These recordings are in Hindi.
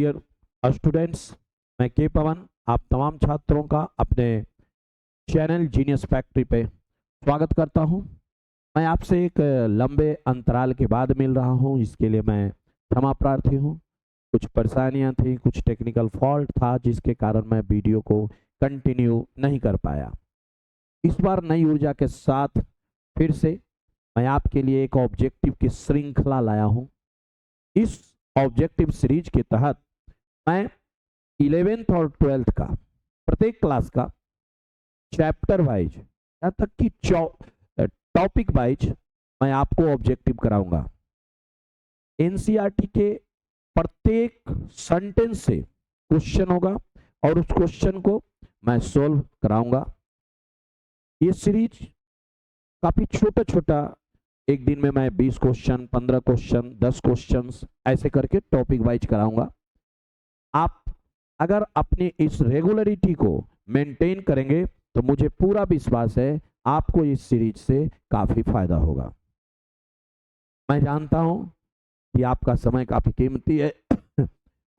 डियर स्टूडेंट्स, मैं के पवन आप तमाम छात्रों का अपने चैनल जीनियस फैक्ट्री पे स्वागत करता हूं। मैं आपसे एक लंबे अंतराल के बाद मिल रहा हूं, इसके लिए मैं क्षमा प्रार्थी हूं। कुछ परेशानियां थी, कुछ टेक्निकल फॉल्ट था, जिसके कारण मैं वीडियो को कंटिन्यू नहीं कर पाया। इस बार नई ऊर्जा के साथ फिर से मैं आपके लिए एक ऑब्जेक्टिव की श्रृंखला लाया हूं। इस ऑब्जेक्टिव सीरीज के तहत मैं 11th और 12th का प्रत्येक क्लास का चैप्टर वाइज यहाँ तक कि टॉपिक वाइज मैं आपको ऑब्जेक्टिव कराऊंगा। एनसीईआरटी के प्रत्येक सेंटेंस से क्वेश्चन होगा और उस क्वेश्चन को मैं सोल्व कराऊंगा। ये सीरीज काफी छोटा छोटा, एक दिन में मैं 20 क्वेश्चन, 15 क्वेश्चन, 10 क्वेश्चन ऐसे करके टॉपिक वाइज कराऊंगा। आप अगर अपनी इस रेगुलरिटी को मेंटेन करेंगे तो मुझे पूरा विश्वास है आपको इस सीरीज से काफी फायदा होगा। मैं जानता हूं कि आपका समय काफी कीमती है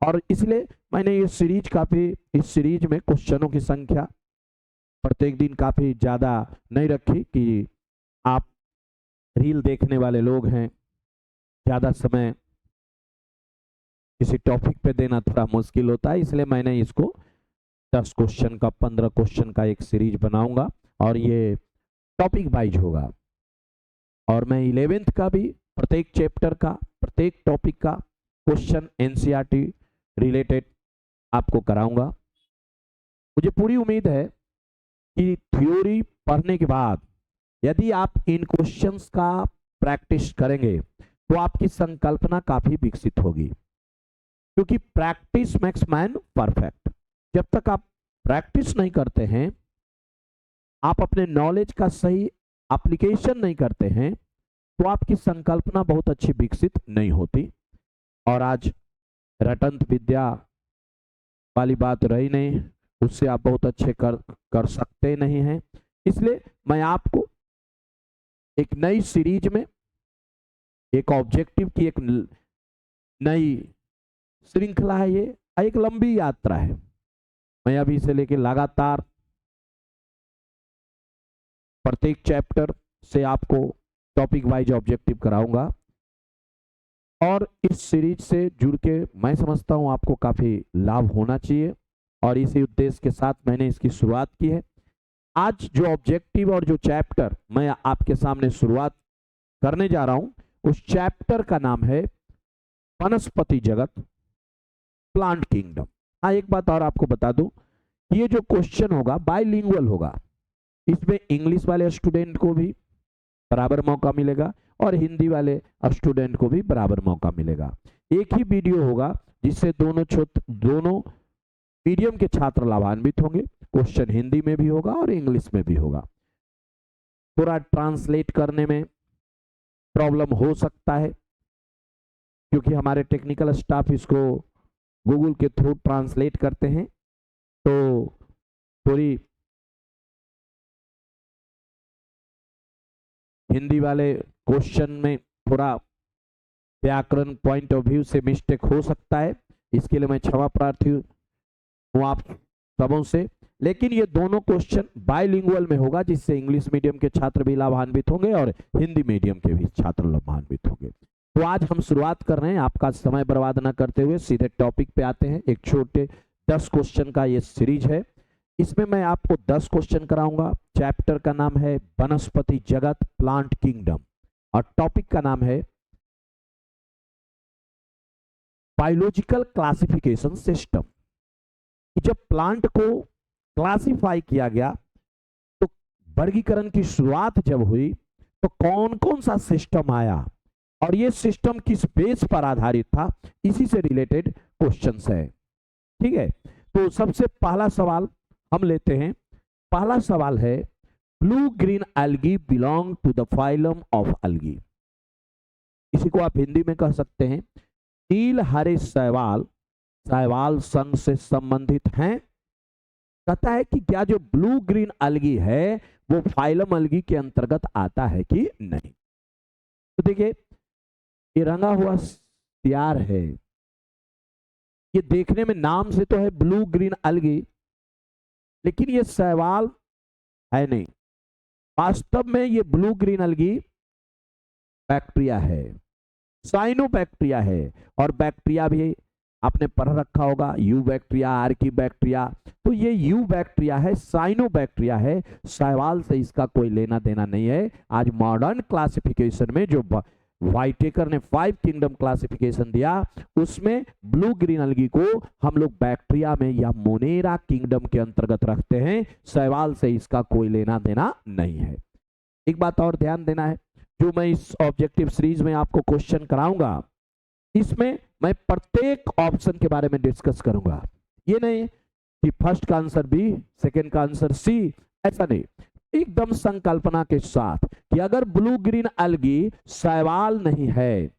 और इसलिए मैंने इस सीरीज में क्वेश्चनों की संख्या प्रत्येक दिन काफी ज्यादा नहीं रखी कि आप रील देखने वाले लोग हैं, ज्यादा समय किसी टॉपिक पे देना थोड़ा मुश्किल होता है, इसलिए मैंने इसको 10 क्वेश्चन का, 15 क्वेश्चन का एक सीरीज बनाऊंगा और ये टॉपिक वाइज होगा। और मैं 11th का भी प्रत्येक चैप्टर का, प्रत्येक टॉपिक का क्वेश्चन एनसीईआरटी रिलेटेड आपको कराऊंगा। मुझे पूरी उम्मीद है कि थ्योरी पढ़ने के बाद यदि आप इन क्वेश्चंस का प्रैक्टिस करेंगे तो आपकी संकल्पना काफी विकसित होगी, क्योंकि प्रैक्टिस मेक्स मैन परफेक्ट। जब तक आप प्रैक्टिस नहीं करते हैं, आप अपने नॉलेज का सही एप्लीकेशन नहीं करते हैं, तो आपकी संकल्पना बहुत अच्छी विकसित नहीं होती। और आज रटंत विद्या वाली बात रही नहीं, उससे आप बहुत अच्छे कर सकते नहीं हैं। इसलिए मैं आपको एक नई सीरीज में एक ऑब्जेक्टिव की एक नई श्रृंखला है, ये एक लंबी यात्रा है। मैं अभी से लेके लगातार प्रत्येक चैप्टर से आपको टॉपिक वाइज ऑब्जेक्टिव कराऊंगा और इस सीरीज से जुड़ के मैं समझता हूं आपको काफी लाभ होना चाहिए और इसी उद्देश्य के साथ मैंने इसकी शुरुआत की है। आज जो ऑब्जेक्टिव और जो चैप्टर मैं आपके सामने शुरुआत करने जा रहा हूं, उस चैप्टर का नाम है वनस्पति जगत, प्लांट किंगडम। हाँ, एक बात और आपको बता दूं, ये जो क्वेश्चन होगा बाइलिंगुअल होगा। इसमें इंग्लिश वाले स्टूडेंट को भी बराबर मौका मिलेगा और हिंदी वाले स्टूडेंट को भी बराबर मौका मिलेगा। एक ही वीडियो होगा जिससे दोनों मीडियम के छात्र लाभान्वित होंगे। क्वेश्चन हिंदी में भी होगा और इंग्लिश में भी होगा। पूरा ट्रांसलेट करने में प्रॉब्लम हो सकता है, क्योंकि हमारे टेक्निकल स्टाफ इसको गूगल के थ्रू ट्रांसलेट करते हैं, तो थोड़ी हिंदी वाले क्वेश्चन में थोड़ा व्याकरण पॉइंट ऑफ व्यू से मिस्टेक हो सकता है। इसके लिए मैं क्षमा प्रार्थी हूँ आप सबों से। लेकिन ये दोनों क्वेश्चन बाइलिंगुअल में होगा, जिससे इंग्लिश मीडियम के छात्र भी लाभान्वित होंगे और हिंदी मीडियम के भी छात्र लाभान्वित होंगे। तो आज हम शुरुआत कर रहे हैं, आपका समय बर्बाद न करते हुए सीधे टॉपिक पे आते हैं। एक छोटे 10 क्वेश्चन का ये सीरीज है, इसमें मैं आपको 10 क्वेश्चन कराऊंगा। चैप्टर का नाम है वनस्पति जगत, प्लांट किंगडम, और टॉपिक का नाम है बायोलॉजिकल क्लासिफिकेशन सिस्टम। जब प्लांट को क्लासिफाई किया गया, तो वर्गीकरण की शुरुआत जब हुई, तो कौन कौन सा सिस्टम आया और ये सिस्टम किस बेस पर आधारित था, इसी से रिलेटेड क्वेश्चंस है। ठीक है, तो सबसे पहला सवाल हम लेते हैं। पहला सवाल है, blue green algae belong to the phylum of algae. इसी को आप हिंदी में कह सकते हैं नील हरे शैवाल संघ से संबंधित हैं। कहता है कि क्या जो ब्लू ग्रीन एल्गी है वो फाइलम एल्गी के अंतर्गत आता है कि नहीं। तो देखिए, ये रंगा हुआ तैयार है, ये देखने में नाम से तो है ब्लू ग्रीन अलगी, लेकिन ये शैवाल है नहीं। वास्तव में ये ब्लू ग्रीन अलगी बैक्टीरिया है, साइनोबैक्टीरिया है। और बैक्टीरिया भी आपने पढ़ रखा होगा, यू बैक्टीरिया, आर्की बैक्टीरिया। तो ये यू बैक्टीरिया है, साइनोबैक्टीरिया है, शैवाल से इसका कोई लेना देना नहीं है। आज मॉडर्न क्लासिफिकेशन में जो व्हाइटेकर ने 5 किंगडम क्लासिफिकेशन दिया, उसमें ब्लू ग्रीन अलगी को हम लोग बैक्टीरिया में या मोनेरा किंगडम के अंतर्गत रखते हैं। शैवाल से इसका कोई लेना देना नहीं है। एक बात और ध्यान देना है, जो मैं इस ऑब्जेक्टिव सीरीज में आपको क्वेश्चन कराऊंगा, इसमें मैं प्रत्येक ऑप्शन के बारे में डिस्कस करूंगा। ये नहीं कि फर्स्ट का आंसर बी, सेकंड का आंसर सी, ऐसा नहीं। एकदम संकल्पना के साथ कि अगर ब्लू ग्रीन अलगी शैवाल नहीं है,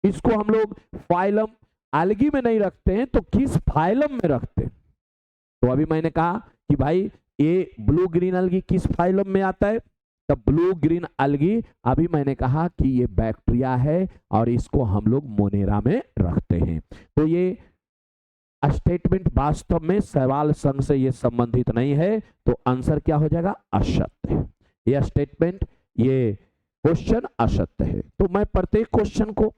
इसको हम लोग फाइलम अलगी में नहीं रखते हैं, तो किस फाइलम में रखते हैं? तो अभी मैंने कहा कि भाई ये ब्लू ग्रीन अलगी किस फाइलम में आता है? The blue green अलगी। अभी मैंने कहा कि ये बैक्टीरिया है और इसको हम लोग मोनेरा में रखते हैं। तो ये स्टेटमेंट वास्तव में शैवाल संघ से ये संबंधित नहीं है, तो आंसर क्या हो जाएगा? असत्य। ये स्टेटमेंट, ये क्वेश्चन असत्य है। तो मैं प्रत्येक क्वेश्चन को,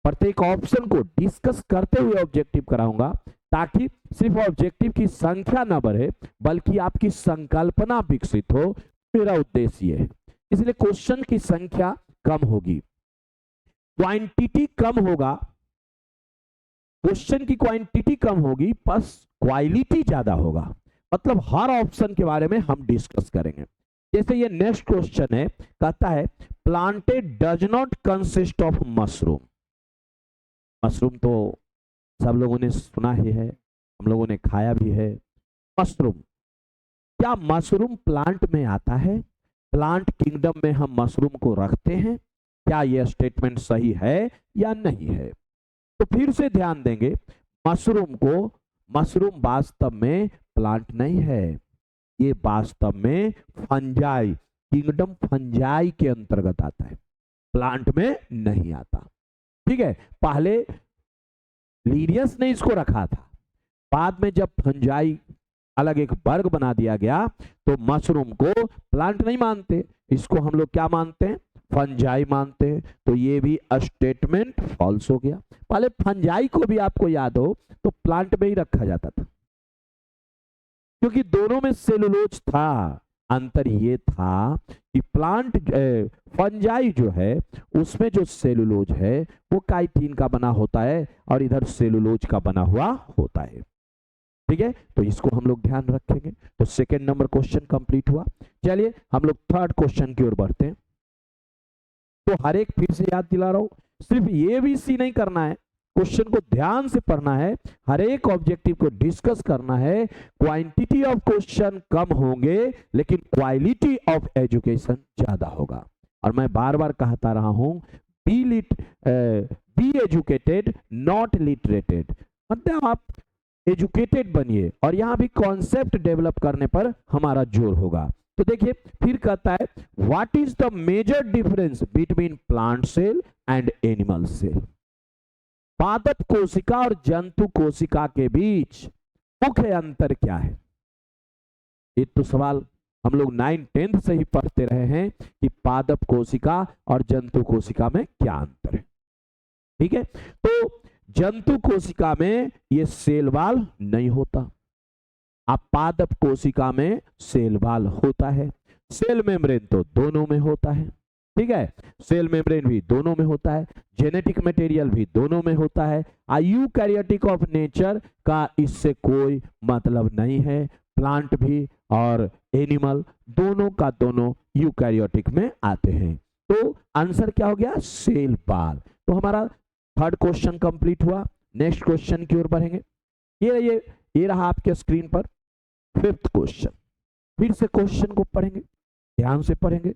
प्रत्येक ऑप्शन को डिस्कस करते हुए ऑब्जेक्टिव कराऊंगा, ताकि सिर्फ ऑब्जेक्टिव की संख्या न बढ़े बल्कि आपकी संकल्पना विकसित हो। मेरा उद्देश्य ये है। इसलिए क्वेश्चन की संख्या कम होगी, क्वांटिटी कम होगा, क्वेश्चन की क्वांटिटी कम होगी, बस क्वालिटी ज्यादा होगा। मतलब हर ऑप्शन के बारे में हम डिस्कस करेंगे। जैसे ये नेक्स्ट क्वेश्चन है, कहता है planted does not consist of mushroom. Mushroom तो सब लोगों ने सुना ही है, हम लोगों ने खाया भी है। मशरूम, क्या मशरूम प्लांट में आता है? प्लांट किंगडम में हम मशरूम को रखते हैं? क्या यह स्टेटमेंट सही है या नहीं है? तो फिर से ध्यान देंगे, मशरूम वास्तव में प्लांट नहीं है, ये वास्तव में फंजाई, किंगडम फंजाई के अंतर्गत आता है, प्लांट में नहीं आता। ठीक है, पहले लीनियस ने इसको रखा था, बाद में जब फंजाई अलग एक वर्ग बना दिया गया, तो मशरूम को प्लांट नहीं मानते, इसको हम लोग क्या मानते हैं? फंजाई मानते हैं। तो ये भी स्टेटमेंट फॉल्स हो गया। पहले फंजाई को भी आपको याद हो तो प्लांट में ही रखा जाता था, क्योंकि दोनों में सेलुलोज था। अंतर ये था कि प्लांट फंजाई जो है उसमें जो सेलुलोज है वो काइटिन का बना होता है और इधर सेलुलोज का बना हुआ होता है। ठीक है, तो इसको हम लोग ध्यान रखेंगे। तो सेकंड नंबर क्वेश्चन कंप्लीट हुआ। चलिए हम लोग थर्ड क्वेश्चन की ओर बढ़ते हैं। तो हर एक फिर से याद दिला रहा हूं, सिर्फ ये भी सी नहीं करना है, क्वेश्चन को ध्यान से पढ़ना है, हर एक ऑब्जेक्टिव को डिस्कस करना है। क्वांटिटी ऑफ क्वेश्चन कम होंगे लेकिन क्वालिटी ऑफ एजुकेशन ज्यादा होगा। और मैं बार बार कहता रहा हूं, बी एजुकेटेड नॉट लिटरेटेड, मतलब आप एजुकेटेड बनिए और यहां भी कॉन्सेप्ट डेवलप करने पर हमारा जोर होगा। तो देखिए फिर कहता है, what is the major difference between plant cell and animal cell? पादप कोशिका और जंतु कोशिका के बीच मुख्य अंतर क्या है? ये तो सवाल हम लोग 9th-10th से ही पढ़ते रहे हैं कि पादप कोशिका और जंतु कोशिका में क्या अंतर है। ठीक है, तो जंतु कोशिका में ये सेल वाल नहीं होता, आप पादप कोशिका में सेल वाल होता है। सेल मेम्ब्रेन तो दोनों में होता है। ठीक है, सेल मेम्ब्रेन भी दोनों में होता है, जेनेटिक मटेरियल भी दोनों में होता है। यूकैरियोटिक ऑफ नेचर का इससे कोई मतलब नहीं है। प्लांट भी और एनिमल दोनों का दोनों यूकैरियोटिक में आते हैं। तो आंसर क्या हो गया? Cell wall. तो हमारा थर्ड क्वेश्चन कंप्लीट हुआ। नेक्स्ट क्वेश्चन की ओर बढ़ेंगे। ये रहा आपके स्क्रीन पर फिफ्थ क्वेश्चन। फिर से क्वेश्चन को पढ़ेंगे, ध्यान से पढ़ेंगे।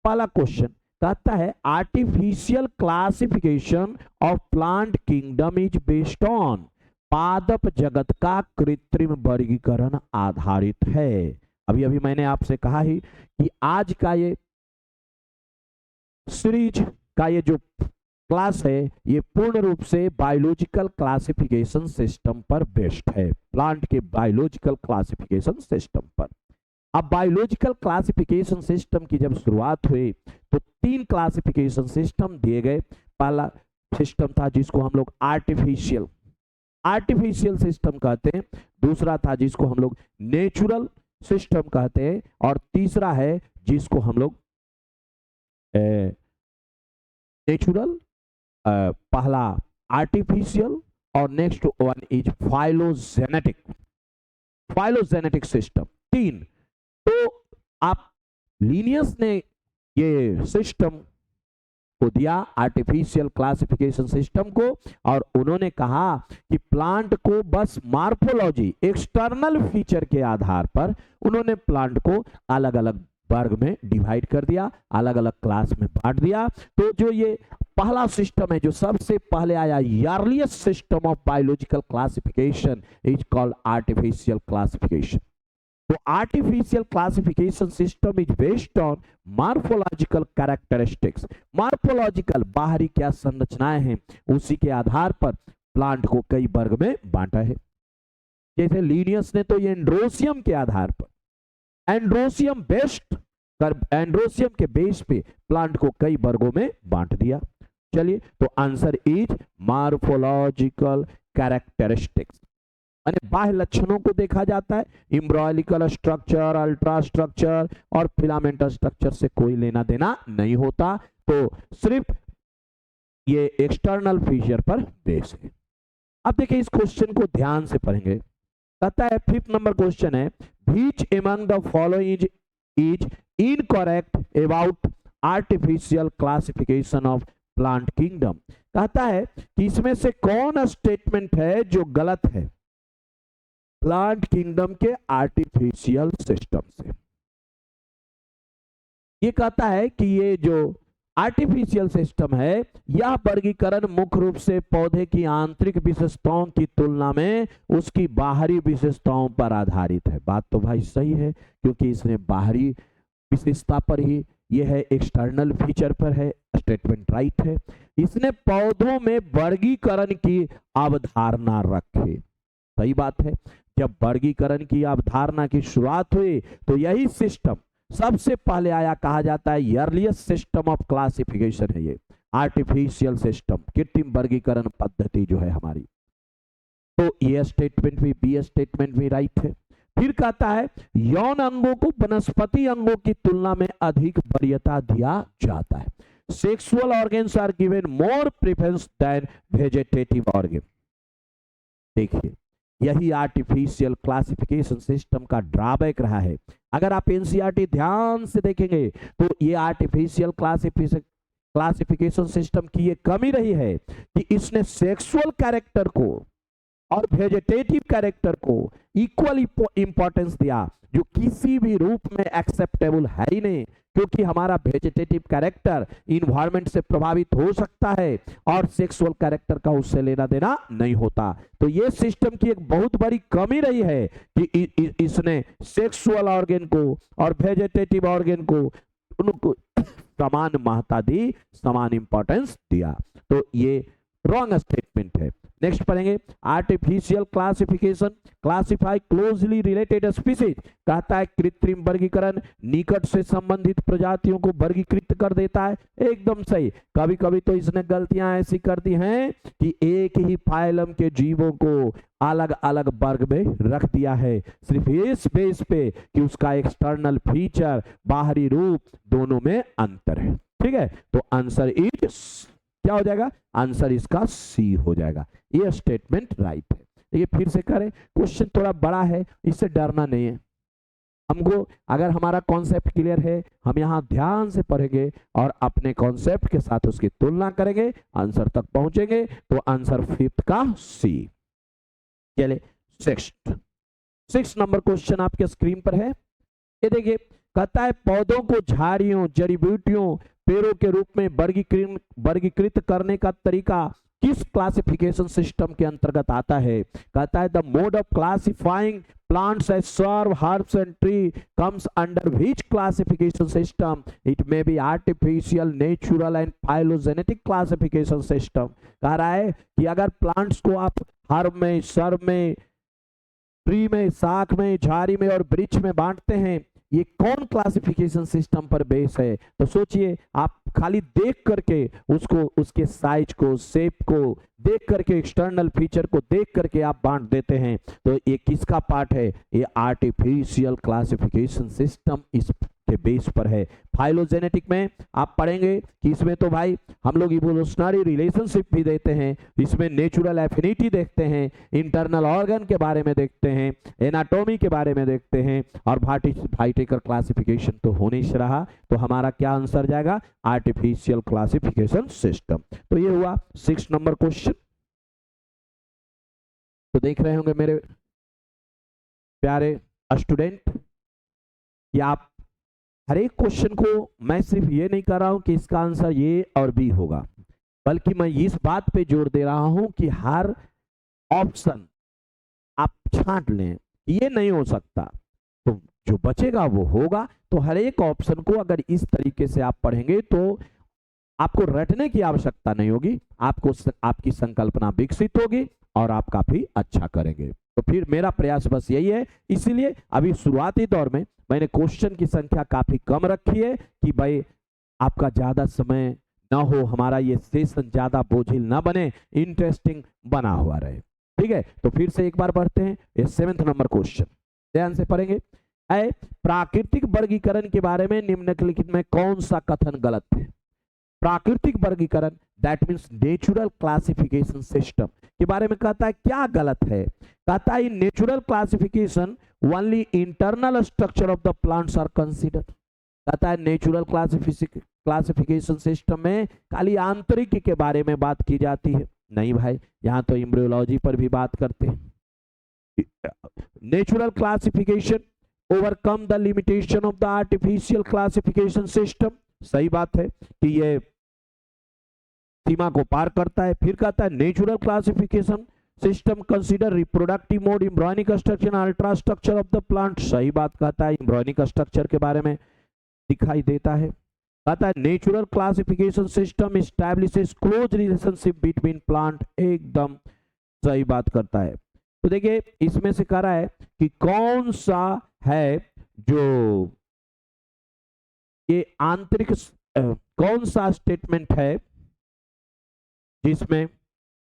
पहला क्वेश्चन कहता है, artificial classification of plant kingdom is based on, पादप जगत का कृत्रिम वर्गीकरण आधारित है। अभी मैंने आपसे कहा ही कि आज का ये सीरीज का ये जो क्लास है ये पूर्ण रूप से बायोलॉजिकल क्लासिफिकेशन सिस्टम पर बेस्ड है, प्लांट के बायोलॉजिकल क्लासिफिकेशन सिस्टम पर। अब बायोलॉजिकल क्लासिफिकेशन सिस्टम की जब शुरुआत हुई तो 3 क्लासिफिकेशन सिस्टम दिए गए। पहला सिस्टम था जिसको हम लोग आर्टिफिशियल सिस्टम कहते हैं, दूसरा था जिसको हम लोग नेचुरल सिस्टम कहते हैं, और तीसरा है जिसको हम लोग नेचुरल, पहला आर्टिफिशियल और next one is phylogenetic system. 3 तो आप लिनियस ने ये सिस्टम को दिया आर्टिफिशियल क्लासिफिकेशन सिस्टम को, और उन्होंने कहा कि प्लांट को बस मार्फोलॉजी एक्सटर्नल फीचर के आधार पर उन्होंने प्लांट को अलग अलग वर्ग में डिवाइड कर दिया, अलग अलग क्लास में बांट दिया। तो जो ये पहला सिस्टम है जो सबसे पहले आया, earliest system of biological classification is called artificial classification. तो artificial classification system is based on morphological characteristics, morphological बाहरी क्या संरचनाएं हैं उसी के आधार पर प्लांट को कई वर्ग में बांटा है। जैसे लीनियस ने तो ये एंड्रोसियम के आधार पर, एंड्रोसियम के बेस पे प्लांट को कई वर्गों में बांट दिया। चलिए, तो आंसर इज मार्फोलॉजिकल कैरेक्टरिस्टिक्स, यानी बाह्य लक्षणों को देखा जाता है। एम्ब्रायोनिकल स्ट्रक्चर, अल्ट्रा स्ट्रक्चर और फिलामेंटल स्ट्रक्चर से कोई लेना देना नहीं होता, तो सिर्फ ये एक्सटर्नल फीचर पर बेस है। अब देखिए इस क्वेश्चन को ध्यान से पढ़ेंगे। कहता है 5th नंबर क्वेश्चन है, which among the following is incorrect about artificial classification of plant kingdom. कहता है कि इसमें से कौन स्टेटमेंट है जो गलत है प्लांट किंगडम के आर्टिफिशियल सिस्टम से। ये कहता है कि ये जो आर्टिफिशियल सिस्टम है यह वर्गीकरण मुख्य रूप से पौधे की आंतरिक विशेषताओं की तुलना में उसकी बाहरी विशेषताओं पर आधारित है। बात तो भाई सही है, क्योंकि इसने बाहरी विशेषता पर ही, यह है एक्सटर्नल फीचर पर है, स्टेटमेंट राइट है। इसने पौधों में वर्गीकरण की अवधारणा रखी, सही बात है। जब वर्गीकरण की अवधारणा की शुरुआत हुई तो यही सिस्टम सबसे पहले आया, कहा जाता है अर्लीस्ट सिस्टम ऑफ क्लासिफिकेशन है ये आर्टिफिशियल सिस्टम, कृत्रिम वर्गीकरण पद्धति जो है हमारी। तो ये स्टेटमेंट भी, बी स्टेटमेंट भी राइट है। फिर कहता है यौन अंगों को वनस्पति अंगों की तुलना में अधिक वरीयता दिया जाता है। Sexual organs are given more preference than vegetative organ. देखिए यही आर्टिफिशियल क्लासिफिकेशन सिस्टम का ड्रॉबैक रहा है। अगर आप एनसीईआरटी ध्यान से देखेंगे तो ये आर्टिफिशियल क्लासिफिकेशन सिस्टम की ये कमी रही है कि इसने सेक्सुअल कैरेक्टर को और वेजिटेटिव कैरेक्टर को इक्वल इंपॉर्टेंस दिया, जो किसी भी रूप में एक्सेप्टेबल है ही नहीं, क्योंकि हमारा वेजिटेटिव कैरेक्टर इन्वायरमेंट से प्रभावित हो सकता है और सेक्सुअल कैरेक्टर का उससे लेना देना नहीं होता। तो ये सिस्टम की एक बहुत बड़ी कमी रही है कि इसने सेक्सुअल ऑर्गन को और वेजिटेटिव ऑर्गन को उनको समान महत्ता दी, समान इंपॉर्टेंस दिया। तो ये रॉन्ग स्टेटमेंट है। नेक्स्ट पढ़ेंगे artificial classification classify closely related species. कहता है कृत्रिम वर्गीकरण निकट से संबंधित प्रजातियों को वर्गीकृत कर देता है। एकदम सही। कभी कभी तो इसने गलतियां ऐसी कर दी हैं कि एक ही फाइलम के जीवों को अलग अलग वर्ग में रख दिया है, सिर्फ इस बेस पे कि उसका एक्सटर्नल फीचर, बाहरी रूप दोनों में अंतर है। ठीक है, तो आंसर इज क्या हो जाएगा? आंसर इसका सी हो जाएगा। ये स्टेटमेंट राइट है। ये फिर से करें, क्वेश्चन थोड़ा बड़ा है, इससे डरना नहीं है। हमको अगर हमारा कॉन्सेप्ट क्लियर है, हम यहाँ ध्यान से पढ़ेंगे और अपने कॉन्सेप्ट के साथ उसकी तुलना करेंगे, आंसर तक पहुंचेंगे। तो आंसर 5th का सी। चलिए 6 नंबर क्वेश्चन आपके स्क्रीन पर है। ये देखिए, कहता है पौधों को झाड़ियों, जड़ी बूटियों, पेड़ों के रूप में वर्गीकृत करने का तरीका किस क्लासिफिकेशन सिस्टम के अंतर्गत आता है? कहता है the mode of classifying plants as shrub, herbs and tree comes under which classification system? It may be artificial, natural and phylogenetic classification system. कह रहा है कि अगर प्लांट्स को आप हर्ब में, सर्ब में, ट्री में, शाख में, झाड़ी में और वृक्ष में बांटते हैं, ये कौन क्लासिफिकेशन सिस्टम पर बेस है? तो सोचिए, आप खाली देख करके उसको, उसके साइज को, शेप को देख करके, एक्सटर्नल फीचर को देख करके आप बांट देते हैं, तो ये किसका पार्ट है? ये आर्टिफिशियल क्लासिफिकेशन सिस्टम इस के बेस पर है। फाइलोजेनेटिक में आप पढ़ेंगे कि इसमें तो भाई हम लोग इवोल्यूशनरी रिलेशनशिप भी देते हैं, इसमें नेचुरल एफिनिटी देखते हैं, इंटरनल ऑर्गन के बारे में देखते हैं, एनाटॉमी के बारे में देखते हैं, और वाइटेकर क्लासिफिकेशन तो होने से रहा, तो हमारा क्या आंसर जाएगा? Artificial classification system. तो ये हुआ 6 नंबर क्वेश्चन। तो देख रहे होंगे मेरे प्यारे स्टूडेंट कि आप हर एक क्वेश्चन को, मैं सिर्फ ये नहीं कर रहा हूं कि इसका आंसर ये और बी होगा, बल्कि मैं इस बात पे जोर दे रहा हूं कि हर ऑप्शन आप छांट लें, ये नहीं हो सकता, तो जो बचेगा वो होगा। तो हर एक ऑप्शन को अगर इस तरीके से आप पढ़ेंगे तो आपको रटने की आवश्यकता नहीं होगी, आपको आपकी संकल्पना विकसित होगी और आप काफी अच्छा करेंगे। तो फिर मेरा प्रयास बस यही है, इसीलिए अभी शुरुआती दौर में मैंने क्वेश्चन की संख्या काफी कम रखी है कि भाई आपका ज्यादा समय ना हो, हमारा ये सेशन ज्यादा बोझिल ना बने, इंटरेस्टिंग बना हुआ रहे। ठीक है, तो फिर से एक बार पढ़ते हैं ये 7 नंबर क्वेश्चन, ध्यान से पढ़ेंगे। प्राकृतिक वर्गीकरण के बारे में निम्नलिखित में कौन सा कथन गलत है? प्राकृतिक वर्गीकरण, that means natural classification system के बारे में कहता है क्या गलत है? कहता है natural classification only internal structure of the plants are consider. कहता है नेचुरल क्लासिफिकेशन सिस्टम में खाली आंतरिक के बारे में बात की जाती है। नहीं भाई, यहाँ तो एम्ब्रियोलॉजी पर भी बात करते हैं। Natural classification overcome the limitation of the artificial classification system. सही बात है कि ये सीमा को पार करता है। फिर कहता है natural classification system consider reproductive mode, embryonic structure, ultra structure of the plant. सही बात कहता है, एम्ब्रियोनिक स्ट्रक्चर के बारे में दिखाई देता है। कहता है natural classification system establishes close relationship between plant. एकदम सही बात करता है। तो देखिए इसमें से कह रहा है कि कौन सा है जो ये आंतरिक, कौन सा स्टेटमेंट है जिसमें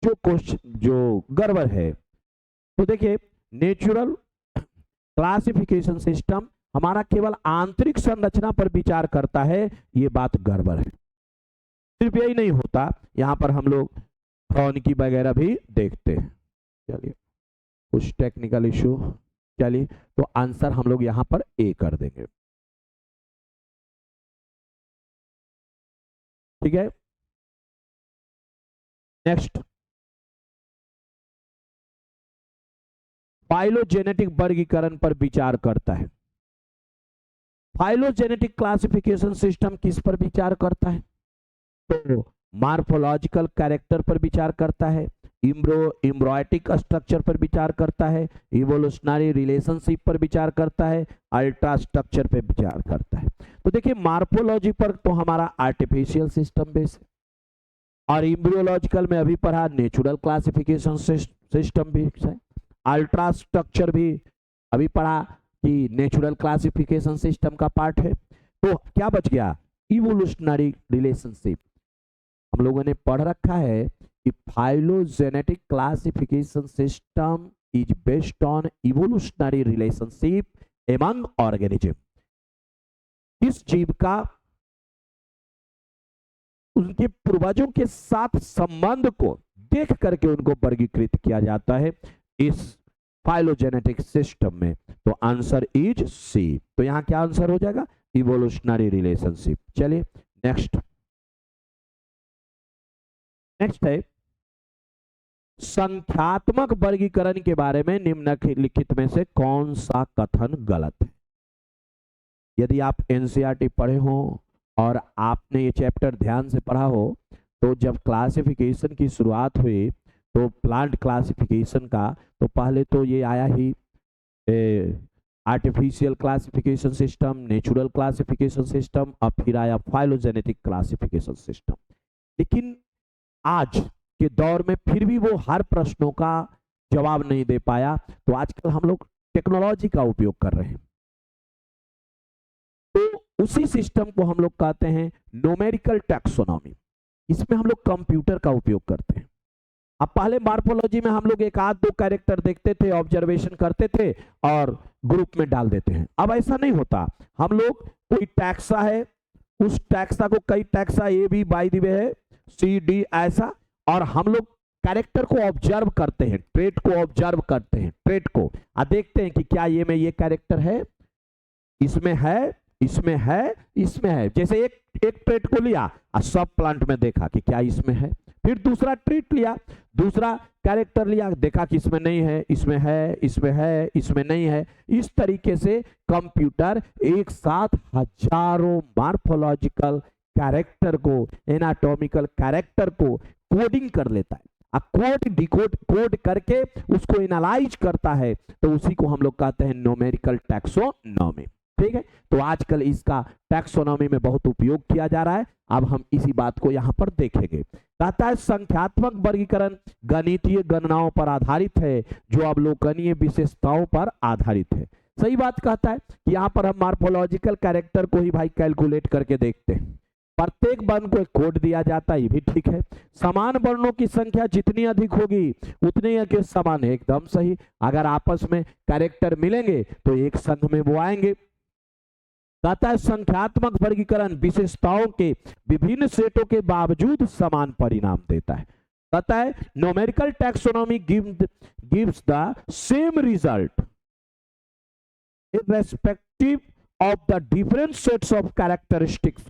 जो क्वेश्चन जो गड़बड़ है? तो देखिए नेचुरल क्लासिफिकेशन सिस्टम हमारा केवल आंतरिक संरचना पर विचार करता है, ये बात गड़बड़ है। सिर्फ यही नहीं होता, यहाँ पर हम लोग फ्रॉनिकी वगैरह भी देखते हैं। चलिए कुछ टेक्निकल इशू, चलिए तो आंसर हम लोग यहाँ पर ए कर देंगे। ठीक है, नेक्स्ट फाइलोजेनेटिक वर्गीकरण पर विचार करता है। फाइलोजेनेटिक क्लासिफिकेशन सिस्टम किस पर विचार करता है? तो मार्फोलॉजिकल कैरेक्टर पर विचार करता है, एम्ब्रियोटिक स्ट्रक्चर पर विचार करता है, इवोल्यूशनरी रिलेशनशिप पर विचार करता है, अल्ट्रा स्ट्रक्चर पर विचार करता है। तो देखिए मार्फोलॉजी पर तो हमारा आर्टिफिशियल सिस्टम बेस है, और एम्ब्रियोलॉजिकल में अभी पढ़ा नेचुरल क्लासिफिकेशन सिस्टम भी है, अल्ट्रा स्ट्रक्चर भी अभी पढ़ा कि नेचुरल क्लासिफिकेशन सिस्टम का पार्ट है। तो क्या बच गया? Evolutionary relationship. हम लोगों ने पढ़ रखा है कि phylogenetic classification system is based on evolutionary relationship among organism. इस जीव का उनके पूर्वजों के साथ संबंध को देख करके उनको वर्गीकृत किया जाता है इस फाइलोजेनेटिक सिस्टम में। तो आंसर इज सी। तो यहां क्या आंसर हो जाएगा? Evolutionary relationship. चलिए नेक्स्ट है संख्यात्मक वर्गीकरण के बारे में निम्नलिखित में से कौन सा कथन गलत है? यदि आप एनसीईआरटी पढ़े हो और आपने ये चैप्टर ध्यान से पढ़ा हो तो जब क्लासिफिकेशन की शुरुआत हुई तो प्लांट क्लासिफिकेशन का, तो पहले तो ये आया ही artificial classification system, natural classification system, और फिर आया फाइलोजेनेटिक क्लासिफिकेशन सिस्टम। लेकिन आज के दौर में फिर भी वो हर प्रश्नों का जवाब नहीं दे पाया, तो आजकल हम लोग टेक्नोलॉजी का उपयोग कर रहे हैं। तो उसी सिस्टम को हम लोग कहते हैं न्यूमेरिकल टैक्सोनॉमी। इसमें हम लोग कंप्यूटर का उपयोग करते हैं। अब पहले मॉर्फोलॉजी में हम लोग एक आध दो कैरेक्टर देखते थे, ऑब्जर्वेशन करते थे और ग्रुप में डाल देते हैं। अब ऐसा नहीं होता। हम लोग कोई टैक्सा है, उस टैक्सा को कई taxa A B by the way है, सी डी ऐसा, और हम लोग कैरेक्टर को ऑब्जर्व करते हैं, ट्रेट को ऑब्जर्व करते हैं, ट्रेट को देखते हैं कि क्या ये में ये कैरेक्टर है, इसमें है, इसमें है, इसमें है। जैसे एक ट्रेट को लिया और सब प्लांट में देखा कि क्या इसमें है, फिर दूसरा ट्रेट लिया, दूसरा कैरेक्टर लिया, देखा कि इसमें नहीं है, इसमें है, इसमें है, इसमें नहीं है। इस तरीके से कंप्यूटर एक साथ हजारों मॉर्फोलॉजिकल कैरेक्टर को, एनाटॉमिकल कैरेक्टर को कोडिंग कर लेता है। अब कोड डिकोड कोड करके उसको एनालाइज करता है, तो उसी को हम लोग कहते हैं न्यूमेरिकल टैक्सोनॉमी। ठीक है, तो आजकल इसका टैक्सोनॉमी में बहुत उपयोग किया जा रहा है। अब हम इसी बात को यहां पर देखेंगे। कहता है संख्यात्मक वर्गीकरण गणितीय गणनाओं पर आधारित है जो अवलोकनीय विशेषताओं पर आधारित है। सही बात कहता है कि यहाँ पर हम मॉर्फोलॉजिकल कैरेक्टर को ही भाई कैलकुलेट करके देखते हैं। प्रत्येक वर्ण को एक कोड दिया जाता है, ये भी ठीक है। समान वर्णों की संख्या जितनी अधिक होगी उतने के समान है, एकदम सही। अगर आपस में कैरेक्टर मिलेंगे तो एक संघ में वो आएंगे। कहता है संख्यात्मक वर्गीकरण विशेषताओं के विभिन्न सेटों के बावजूद समान परिणाम देता है। कहता है numerical taxonomy gives the same result irrespective of the different sets of characteristics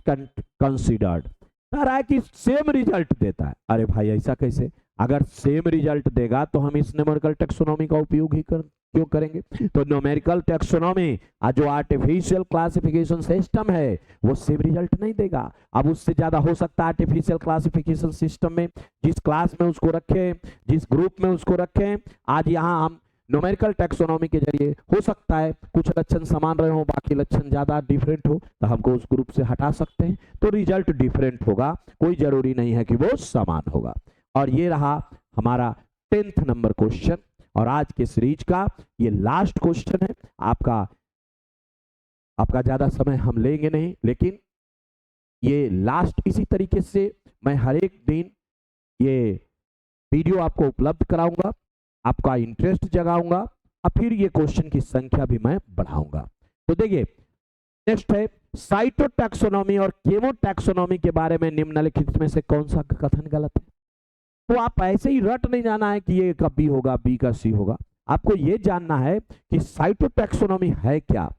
considered। कह रहा है कि सेम रिजल्ट देता है। अरे भाई ऐसा कैसे? अगर सेम रिजल्ट देगा तो हम इस न्यूमेरिकल टैक्सोनॉमी का उपयोग ही क्यों करेंगे? तो न्यूमेरिकल टैक्सोनॉमी जो आर्टिफिशियल क्लासिफिकेशन सिस्टम है वो सेम रिजल्ट नहीं देगा। अब उससे ज्यादा हो सकता है आर्टिफिशियल क्लासिफिकेशन सिस्टम में जिस क्लास में उसको रखें, जिस ग्रुप में उसको रखें, आज यहाँ हम न्यूमेरिकल टैक्सोनॉमी के जरिए हो सकता है कुछ लक्षण समान रहे हो, बाकी लक्षण ज्यादा डिफरेंट हो, तो हमको उस ग्रुप से हटा सकते हैं, तो रिजल्ट डिफरेंट होगा, कोई जरूरी नहीं है कि वो समान होगा। और ये रहा हमारा 10th नंबर क्वेश्चन, और आज के सीरीज का ये लास्ट क्वेश्चन है। आपका ज्यादा समय हम लेंगे नहीं, लेकिन ये लास्ट, इसी तरीके से मैं हर एक दिन ये वीडियो आपको उपलब्ध कराऊंगा, आपका इंटरेस्ट जगाऊंगा, और फिर ये क्वेश्चन की संख्या भी मैं बढ़ाऊंगा। तो देखिए नेक्स्ट है साइटोटैक्सोनॉमी और केमोटैक्सोनॉमी के बारे में निम्नलिखित में से कौन सा कथन गलत है? तो आप ऐसे ही रट नहीं जाना है कि ये का बी होगा, बी का सी होगा। आपको ये जानना है कि साइटोटैक्सोनॉमी है क्या,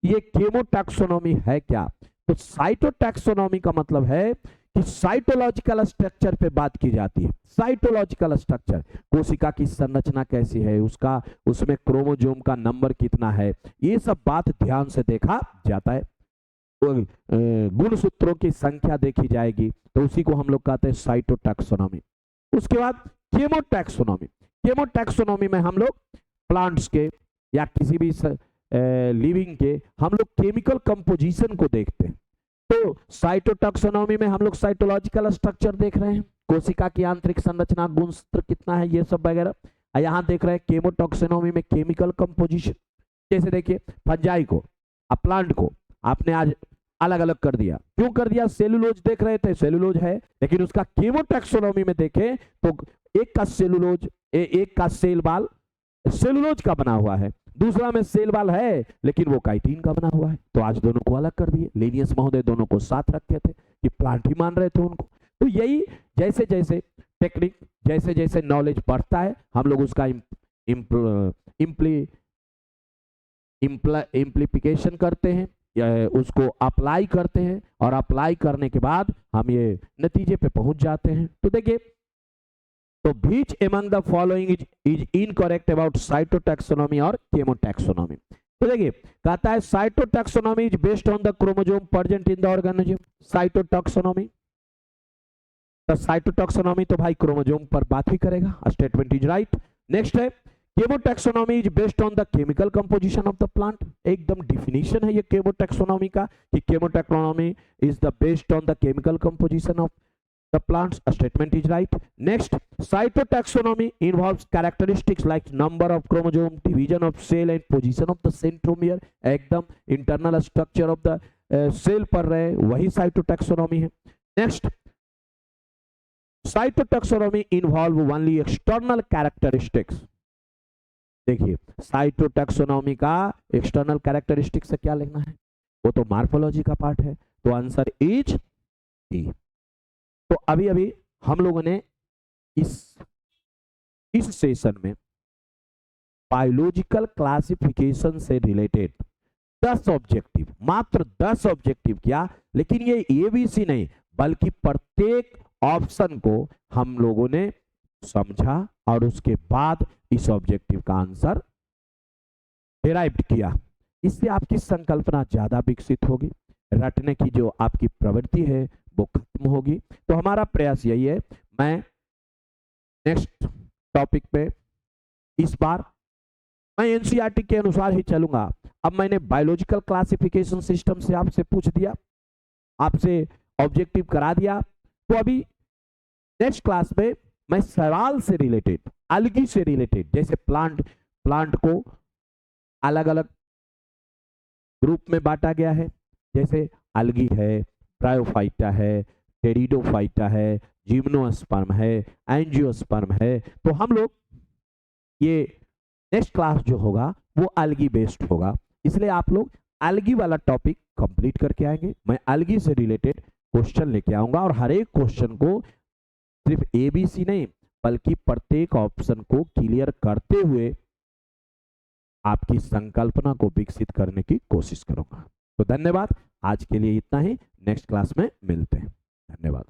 ये केमोटैक्सोनॉमी है क्या। तो साइटोटैक्सोनॉमी का मतलब है कि साइटोलॉजिकल स्ट्रक्चर पे बात की जाती है। साइटोलॉजिकल स्ट्रक्चर, कोशिका की संरचना कैसी है, उसका उसमें क्रोमोसोम का नंबर कितना है, ये सब बात ध्यान से देखा जाता है। गुणसूत्रों की संख्या देखी जाएगी, तो उसी को हम लोग कहते हैं साइटोटैक्सोनॉमी। उसके बाद केमोटैक्सोनॉमी। केमोटैक्सोनॉमी में हम लोग प्लांट्स के या किसी भी लिविंग के हम लोग केमिकल कंपोजिशन को देखते हैं। तो साइटोटैक्सोनॉमी में हम लोग साइटोलॉजिकल स्ट्रक्चर देख रहे हैं, कोशिका की आंतरिक संरचना, गुणसूत्र कितना है, ये सब वगैरह। यहाँ देख रहे हैं केमोटैक्सोनॉमी में केमिकल कंपोजिशन। जैसे देखिए फंजाई को, प्लांट को आपने आज अलग अलग कर दिया, क्यों कर दिया? सेलुलोज देख रहे थे, सेलुलोज है, लेकिन उसका केमोटैक्सोनॉमी में देखें तो एक का सेलुलोज, एक का सेल बाल सेलुलोज का बना हुआ है, दूसरा में सेल बाल है लेकिन वो काइटिन का बना हुआ है। तो आज दोनों को अलग कर दिए। लिनियस महोदय दोनों को साथ रखे थे कि प्लांट ही मान रहे थे उनको। तो यही जैसे जैसे टेक्निक, जैसे जैसे नॉलेज बढ़ता है, हम लोग उसका इम्प्लीकेशन करते हैं, उसको अप्लाई करते हैं, और अप्लाई करने के बाद हम ये नतीजे पे पहुंच जाते हैं। तो देखिए, तो which among the following is incorrect about cytotaxonomy और chemotaxonomy? तो देखिए कहता है cytotaxonomy is based on the chromosome present in the organism। cytotaxonomy तो साइटोटैक्सोनॉमी तो भाई क्रोमोसोम पर बात ही करेगा, स्टेटमेंट इज राइट। नेक्स्ट है chemotaxonomy is based on the chemical composition of the plant. एकदम डिफिनीशन है ये केमोटैक्सोनॉमी का कि chemotaxonomy is the based on the chemical composition of the plants, a statement is right. Next, cytotaxonomy involves characteristics like number of chromosome, division of cell and position of the centromere। एकदम internal structure of the cell पर रहे, वही cytotaxonomy है। Next, cytotaxonomy involve only external characteristics। देखिए साइटोटैक्सोनॉमी का एक्सटर्नल कैरेक्टरिस्टिक्स से क्या लिखना है, वो तो मार्फोलॉजी का पार्ट है, तो आंसर इज ई। तो अभी अभी हम लोगों ने इस सेशन में बायोलॉजिकल क्लासिफिकेशन से रिलेटेड 10 ऑब्जेक्टिव, मात्र 10 ऑब्जेक्टिव किया, लेकिन ये एबीसी नहीं बल्कि प्रत्येक ऑप्शन को हम लोगों ने समझा और उसके बाद इस ऑब्जेक्टिव का आंसर डिराइव किया। इससे आपकी संकल्पना ज्यादा विकसित होगी, रटने की जो आपकी प्रवृत्ति है वो खत्म होगी। तो हमारा प्रयास यही है, मैं नेक्स्ट टॉपिक पे इस बार मैं एनसीईआरटी के अनुसार ही चलूंगा। अब मैंने बायोलॉजिकल क्लासिफिकेशन सिस्टम से आपसे पूछ दिया, आपसे ऑब्जेक्टिव करा दिया, तो अभी नेक्स्ट क्लास में मैं सवाल से रिलेटेड, अलगी से रिलेटेड, जैसे प्लांट को अलग अलग ग्रुप में बांटा गया है, जैसे अलगी है, ब्रायोफाइटा है, टेरिडोफाइटा है, जिम्नोस्पर्म है, एंजियोस्पर्म है। तो हम लोग ये नेक्स्ट क्लास जो होगा वो अलगी बेस्ड होगा, इसलिए आप लोग अलगी वाला टॉपिक कंप्लीट करके आएंगे। मैं अलगी से रिलेटेड क्वेश्चन लेके आऊंगा और हर एक क्वेश्चन को सिर्फ एबीसी नहीं बल्कि प्रत्येक ऑप्शन को क्लियर करते हुए आपकी संकल्पना को विकसित करने की कोशिश करूंगा। तो धन्यवाद, आज के लिए इतना ही, नेक्स्ट क्लास में मिलते हैं। धन्यवाद।